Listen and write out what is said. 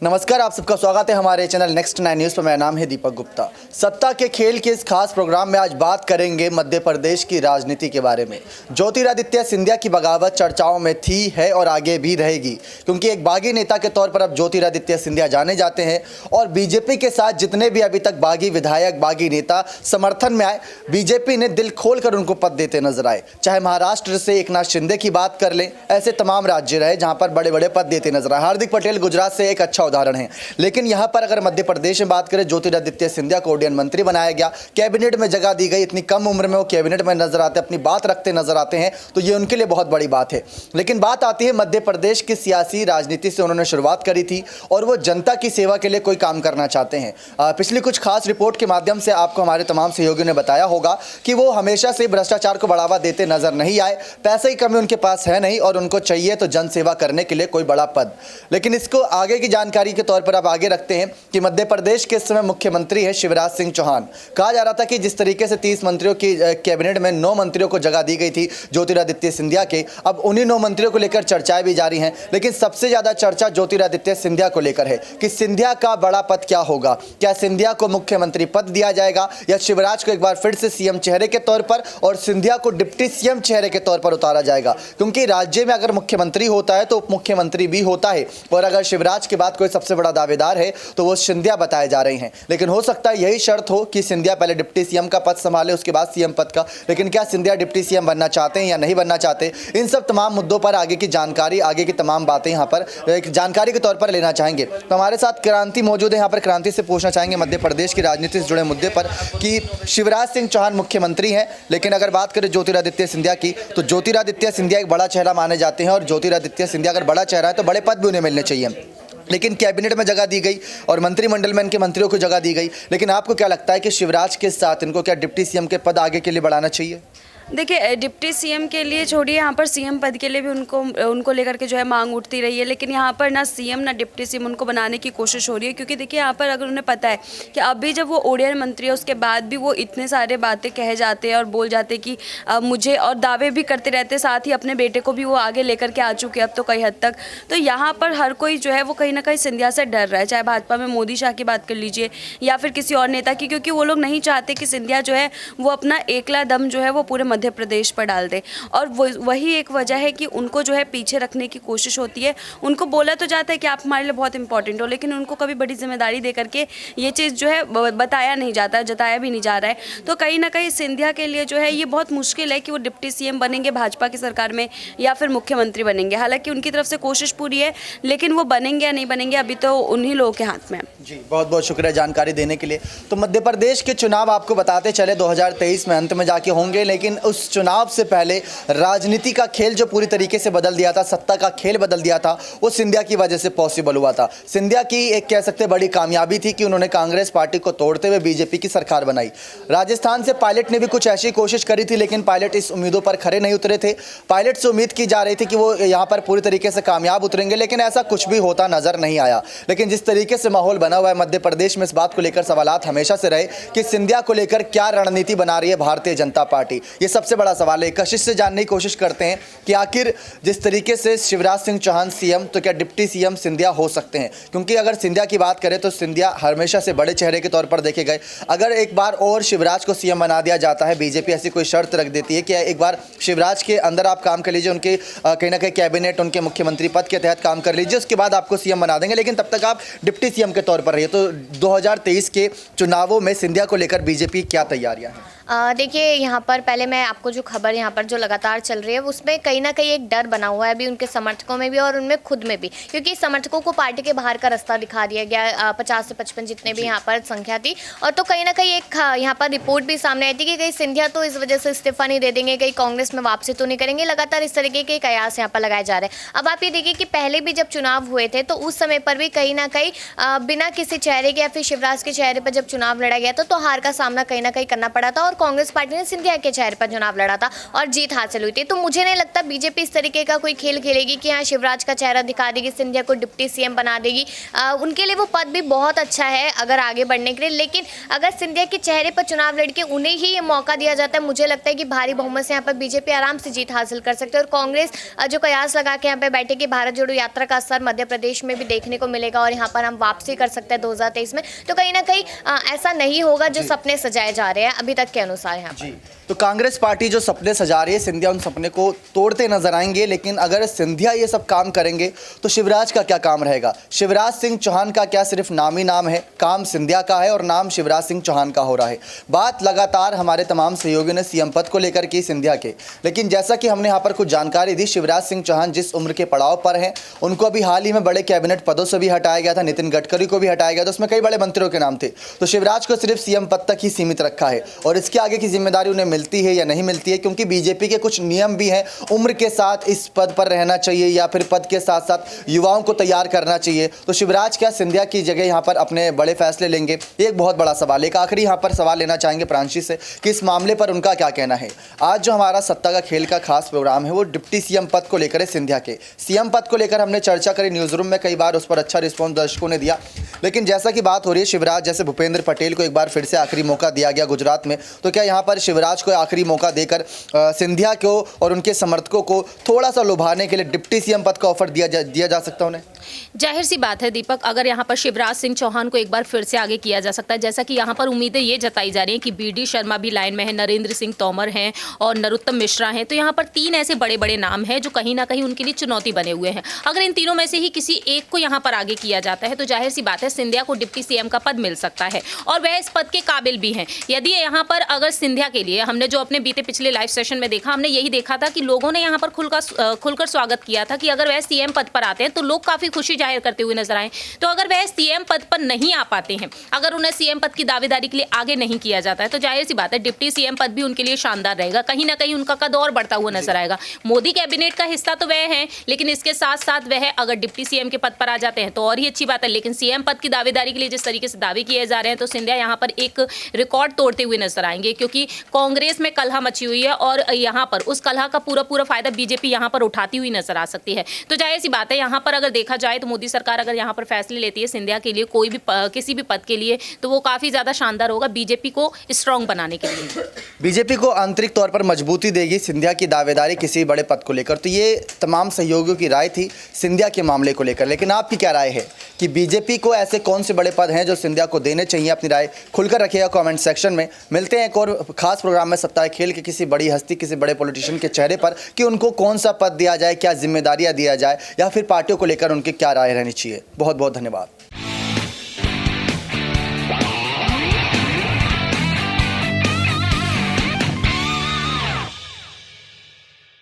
नमस्कार, आप सबका स्वागत है हमारे चैनल नेक्स्ट 9 न्यूज़ पर। मेरा नाम है दीपक गुप्ता। सत्ता के खेल के इस खास प्रोग्राम में आज बात करेंगे मध्य प्रदेश की राजनीति के बारे में। ज्योतिरादित्य सिंधिया की बगावत चर्चाओं में थी, है और आगे भी रहेगी, क्योंकि एक बागी नेता के तौर पर अब ज्योतिरादित्य सिंधिया जाने जाते हैं और बीजेपी के साथ जितने भी अभी तक बागी विधायक, बागी नेता समर्थन में आए, बीजेपी ने दिल खोल कर उनको पद देते नजर आए। चाहे महाराष्ट्र से एकनाथ शिंदे की बात कर लें, ऐसे तमाम राज्य रहे जहाँ पर बड़े बड़े पद देते नजर आए। हार्दिक पटेल गुजरात से एक अच्छा उदाहरण है। लेकिन यहां पर अगर मध्य प्रदेश में बात करें, ज्योतिरादित्य सिंधिया को उड्डयन मंत्री बनाया गया, कैबिनेट में जगह दी गई। इतनी कम उम्र में वो कैबिनेट में नजर आते, अपनी बात रखते नजर आते हैं, तो ये उनके लिए बहुत बड़ी बात है। लेकिन बात आती है मध्य प्रदेश की सियासी राजनीति से उन्होंने शुरुआत करी थी और वो जनता की सेवा के लिए कोई काम करना चाहते हैं। पिछली कुछ खास रिपोर्ट के माध्यम से आपको हमारे तमाम सहयोगियों ने बताया होगा कि वो हमेशा से भ्रष्टाचार को बढ़ावा देते नजर नहीं आए। पैसे की कमी उनके पास है नहीं और उनको चाहिए तो जन सेवा करने के लिए कोई बड़ा पद। लेकिन इसको आगे की जानकारी के तौर पर अब आगे रखते हैं कि मध्य प्रदेश के इस समय मुख्यमंत्री है शिवराज सिंह चौहान। कहा जा रहा था कि जिस तरीके से 30 मंत्रियों की कैबिनेट में 9 मंत्रियों को जगह दी गई थी ज्योतिरादित्य सिंधिया के, अब उन्हीं 9 मंत्रियों को लेकर चर्चाएं भी जारी हैं। लेकिन सबसे ज्यादा चर्चा ज्योतिरादित्य सिंधिया को लेकर है कि सिंधिया का बड़ा पद क्या होगा। क्या सिंधिया को मुख्यमंत्री पद दिया जाएगा या शिवराज को एक बार फिर से सीएम चेहरे के तौर पर और सिंधिया को डिप्टी सीएम चेहरे के तौर पर उतारा जाएगा? क्योंकि राज्य में अगर मुख्यमंत्री होता है तो उप मुख्यमंत्री भी होता है, और अगर शिवराज के बाद कोई सबसे बड़ा दावेदार है तो वो सिंधिया बताए जा रहे हैं। लेकिन हो सकता है यही शर्त हो कि सिंधिया पहले डिप्टी सीएम का पद संभाले, उसके बाद सीएम पद का। लेकिन क्या सिंधिया डिप्टी सीएम बनना चाहते हैं या नहीं बनना चाहते, इन सब तमाम मुद्दों पर आगे की जानकारी, आगे की तमाम बातें यहाँ पर एक जानकारी के तौर पर लेना चाहेंगे। तो हमारे साथ क्रांति मौजूद है। यहाँ पर क्रांति से पूछना चाहेंगे मध्य प्रदेश की राजनीति से जुड़े मुद्दे पर कि शिवराज सिंह चौहान मुख्यमंत्री हैं, लेकिन अगर बात करें ज्योतिरादित्य सिंधिया की, तो ज्योतिरादित्य सिंधिया एक बड़ा चेहरा माने जाते हैं और ज्योतिरादित्य सिंधिया अगर बड़ा चेहरा है तो बड़े पद भी उन्हें मिलने चाहिए। लेकिन कैबिनेट में जगह दी गई और मंत्रिमंडल में इनके मंत्रियों को जगह दी गई। लेकिन आपको क्या लगता है कि शिवराज के साथ इनको क्या डिप्टी सीएम के पद आगे के लिए बढ़ाना चाहिए? देखिए, डिप्टी सीएम के लिए छोड़िए, यहाँ पर सीएम पद के लिए भी उनको लेकर के जो है मांग उठती रही है। लेकिन यहाँ पर ना सीएम ना डिप्टी सीएम उनको बनाने की कोशिश हो रही है, क्योंकि देखिए यहाँ पर अगर उन्हें पता है कि अभी जब वो उड्डयन मंत्री है उसके बाद भी वो इतने सारे बातें कहे जाते हैं और बोल जाते कि मुझे, और दावे भी करते रहते, साथ ही अपने बेटे को भी वो आगे लेकर के आ चुके अब तो कई हद तक। तो यहाँ पर हर कोई जो है वो कहीं ना कहीं सिंधिया से डर रहा है, चाहे भाजपा में मोदी शाह की बात कर लीजिए या फिर किसी और नेता की, क्योंकि वो लोग नहीं चाहते कि सिंधिया जो है वो अपना एकला दम जो है वो पूरे मध्य प्रदेश पर डाल दे। और वही एक वजह है कि उनको जो है पीछे रखने की कोशिश होती है। उनको बोला तो जाता है कि आप हमारे लिए बहुत इंपॉर्टेंट हो, लेकिन उनको कभी बड़ी जिम्मेदारी दे करके ये चीज़ जो है बताया नहीं जाता, जताया भी नहीं जा रहा है। तो कहीं ना कहीं सिंधिया के लिए जो है ये बहुत मुश्किल है कि वो डिप्टी सीएम बनेंगे भाजपा की सरकार में या फिर मुख्यमंत्री बनेंगे। हालांकि उनकी तरफ से कोशिश पूरी है, लेकिन वो बनेंगे या नहीं बनेंगे अभी तो उन्हीं लोगों के हाथ में है। जी, बहुत बहुत शुक्रिया जानकारी देने के लिए। तो मध्य प्रदेश के चुनाव आपको बताते चले 2023 में अंत में जाके होंगे, लेकिन उस चुनाव से पहले राजनीति का खेल जो पूरी तरीके से बदल दिया था, सत्ता का खेल बदल दिया था, वो सिंधिया की वजह से पॉसिबल हुआ था। सिंधिया की एक कह सकते बड़ी कामयाबी थी कि उन्होंने कांग्रेस पार्टी को तोड़ते हुए बीजेपी की सरकार बनाई। राजस्थान से पायलट ने भी कुछ ऐसी कोशिश करी थी, लेकिन पायलट इस उम्मीदों पर खरे नहीं उतरे थे। पायलट से उम्मीद की जा रही थी कि वो यहाँ पर पूरी तरीके से कामयाब उतरेंगे, लेकिन ऐसा कुछ भी होता नजर नहीं आया। लेकिन जिस तरीके से माहौल बना हुआ है मध्य प्रदेश में, इस बात को लेकर सवालात हमेशा से रहे कि सिंधिया को लेकर क्या रणनीति बना रही है भारतीय जनता पार्टी। ये सबसे बड़ा सवाल है। कशिश से जानने की कोशिश करते हैं कि आखिर जिस तरीके से शिवराज सिंह चौहान सीएम, तो क्या डिप्टी सीएम सिंधिया हो सकते हैं? क्योंकि अगर सिंधिया की बात करें तो सिंधिया हमेशा से बड़े चेहरे के तौर पर देखे गए। अगर एक बार और शिवराज को सीएम बना दिया जाता है, बीजेपी ऐसी कोई शर्त रख देती है कि एक बार शिवराज के अंदर आप काम कर लीजिए, उनके कहीं ना कहीं कैबिनेट, उनके मुख्यमंत्री पद के तहत काम कर लीजिए, उसके बाद आपको सीएम बना देंगे, लेकिन तब तक आप डिप्टी सीएम के तौर पर रहिए। तो 2023 के चुनावों में सिंधिया को लेकर बीजेपी क्या तैयारियां हैं? देखिए, यहाँ पर पहले मैं आपको जो खबर यहाँ पर जो लगातार चल रही है उसमें कहीं ना कहीं एक डर बना हुआ है अभी उनके समर्थकों में भी और उनमें खुद में भी, क्योंकि समर्थकों को पार्टी के बाहर का रास्ता दिखा दिया गया। 50 से 55 जितने भी यहाँ पर संख्या थी, और तो कहीं ना कहीं एक यहाँ पर रिपोर्ट भी सामने आई थी कि कहीं सिंधिया तो इस वजह से इस्तीफा नहीं दे देंगे, कहीं कांग्रेस में वापसी तो नहीं करेंगे। लगातार इस तरीके के कयास यहाँ पर लगाए जा रहे हैं। अब आप ये देखिए कि पहले भी जब चुनाव हुए थे तो उस समय पर भी कहीं ना कहीं बिना किसी चेहरे के या फिर शिवराज के चेहरे पर जब चुनाव लड़ा गया था तो हार का सामना कहीं ना कहीं करना पड़ा था और कांग्रेस पार्टी ने सिंधिया के चेहरे पर चुनाव लड़ा था और जीत हासिल हुई थी। तो मुझे नहीं लगता बीजेपी इस तरीके का कोई खेल खेलेगी कि हाँ शिवराज का चेहरा दिखा देगी, सिंधिया को डिप्टी सीएम बना देगी। उनके लिए वो पद भी बहुत अच्छा है अगर आगे बढ़ने के लिए, लेकिन अगर सिंधिया के चेहरे पर चुनाव लड़के उन्हें ही ये मौका दिया जाता है, मुझे लगता है कि भारी बहुमत से यहाँ पर बीजेपी आराम से जीत हासिल कर सकते हैं। और कांग्रेस जो कयास लगा के यहाँ पे बैठे कि भारत जोड़ो यात्रा का असर मध्य प्रदेश में भी देखने को मिलेगा और यहाँ पर हम वापसी कर सकते हैं 2023 में, तो कहीं ना कहीं ऐसा नहीं होगा जो सपने सजाए जा रहे हैं अभी तक के अनुसार यहाँ पर। तो कांग्रेस पार्टी जो सपने सजा रही है, सिंधिया उन सपने को तोड़ते नजर आएंगे। लेकिन अगर सिंधिया ये सब काम करेंगे तो शिवराज का क्या काम रहेगा? शिवराज सिंह चौहान का क्या सिर्फ नाम ही नाम है? काम सिंधिया का है और नाम शिवराज सिंह चौहान का हो रहा है। बात लगातार हमारे तमाम सहयोगियों ने सीएम पद को लेकर की सिंधिया के, लेकिन जैसा कि हमने यहाँ पर कुछ जानकारी दी, शिवराज सिंह चौहान जिस उम्र के पड़ाव पर हैं, उनको अभी हाल ही में बड़े कैबिनेट पदों से भी हटाया गया था। नितिन गडकरी को भी हटाया गया था, उसमें कई बड़े मंत्रियों के नाम थे। तो शिवराज को सिर्फ सीएम पद तक ही सीमित रखा है और इसके आगे की जिम्मेदारी उन्हें मिलती है या नहीं मिलती है, क्योंकि बीजेपी के कुछ नियम भी हैं। उम्र के साथ इस पद पर रहना चाहिए या फिर पद के साथ साथ युवाओं को तैयार करना चाहिए। तो शिवराज क्या सिंधिया की जगह यहाँ पर अपने बड़े फैसले लेंगे? एक बहुत बड़ा सवाल। एक आखिरी यहाँ पर सवाल लेना चाहेंगे प्रांशी से कि इस मामले पर उनका क्या कहना है। आज जो हमारा सत्ता का खेल का खास प्रोग्राम है वो डिप्टी सीएम पद को लेकर है। सिंधिया के सीएम पद को लेकर हमने चर्चा करी न्यूज़ रूम में कई बार, उस पर अच्छा रिस्पॉन्स दर्शकों ने दिया। लेकिन जैसा कि बात हो रही है, शिवराज जैसे भूपेंद्र पटेल को एक बार फिर से आखिरी मौका दिया गया गुजरात में, तो क्या यहाँ पर शिवराज को आखिरी मौका देकर सिंधिया को और उनके समर्थकों को थोड़ा सा लुभाने के लिए डिप्टी सीएम पद का ऑफर दिया जा सकता है उन्हें? जाहिर सी बात है दीपक, अगर यहाँ पर शिवराज सिंह चौहान को एक बार फिर से आगे किया जा सकता है, जैसा कि यहाँ पर उम्मीदें ये जताई जा रही हैं कि बीडी शर्मा भी लाइन में है, नरेंद्र सिंह तोमर हैं और नरोत्तम मिश्रा हैं, तो यहाँ पर 3 ऐसे बड़े बड़े नाम हैं जो कहीं ना कहीं उनके लिए चुनौती बने हुए हैं। अगर इन तीनों में से ही किसी एक को यहाँ पर आगे किया जाता है तो जाहिर सी बात है सिंधिया को डिप्टी सीएम का पद मिल सकता है और वह इस पद के काबिल भी हैं। यदि यहाँ पर अगर सिंधिया के लिए हमने जो अपने बीते पिछले लाइव सेशन में देखा, हमने यही देखा था कि लोगों ने यहाँ पर खुलकर स्वागत किया था कि अगर वह सीएम पद पर आते हैं तो लोग काफ़ी खुशी जाहिर करते हुए नजर आए। तो अगर वह सीएम पद पर नहीं आ पाते हैं, अगर उन्हें सीएम पद की दावेदारी के लिए आगे नहीं किया जाता है, तो जाहिर सी बात है डिप्टी सीएम पद भी उनके लिए शानदार रहेगा। कहीं ना कहीं उनका कद और बढ़ता हुआ नजर आएगा। मोदी कैबिनेट का हिस्सा तो वह है, लेकिन इसके साथ साथ वह अगर डिप्टी सीएम के पद पर आ जाते हैं तो और ही अच्छी बात है। लेकिन सीएम पद की दावेदारी के लिए जिस तरीके से दावे किए जा रहे हैं, तो सिंधिया यहाँ पर एक रिकॉर्ड तोड़ते हुए नजर आएंगे, क्योंकि कांग्रेस में कलह मची हुई है और यहाँ पर उस कलह का पूरा फायदा बीजेपी यहाँ पर उठाती हुई नजर आ सकती है। तो जाहिर सी बात है यहाँ पर अगर देखा जाए तो मोदी सरकार अगर यहाँ पर फैसले लेती है सिंधिया के लिए कोई भी किसी भी पद के लिए, तो वो काफी ज्यादा शानदार होगा बीजेपी को स्ट्रांग बनाने के लिए। बीजेपी को आंतरिक तौर पर मजबूती देगी सिंधिया की दावेदारी किसी बड़े पद को लेकर। तो ये तमाम सहयोगियों की राय थी सिंधिया के मामले को लेकर। लेकिन आपकी क्या राय है कि बीजेपी को ऐसे कौन से बड़े पद हैं जो सिंधिया को देने चाहिए? अपनी राय खुलकर रखिएगा कमेंट सेक्शन में। मिलते हैं एक और खास प्रोग्राम में सत्ता है खेल के किसी बड़ी हस्ती, किसी बड़े पॉलिटिशियन के चेहरे पर कि उनको कौन सा पद दिया जाए, क्या जिम्मेदारियां दिया जाए या फिर पार्टियों को लेकर उनकी क्या राय रहनी चाहिए। बहुत बहुत धन्यवाद।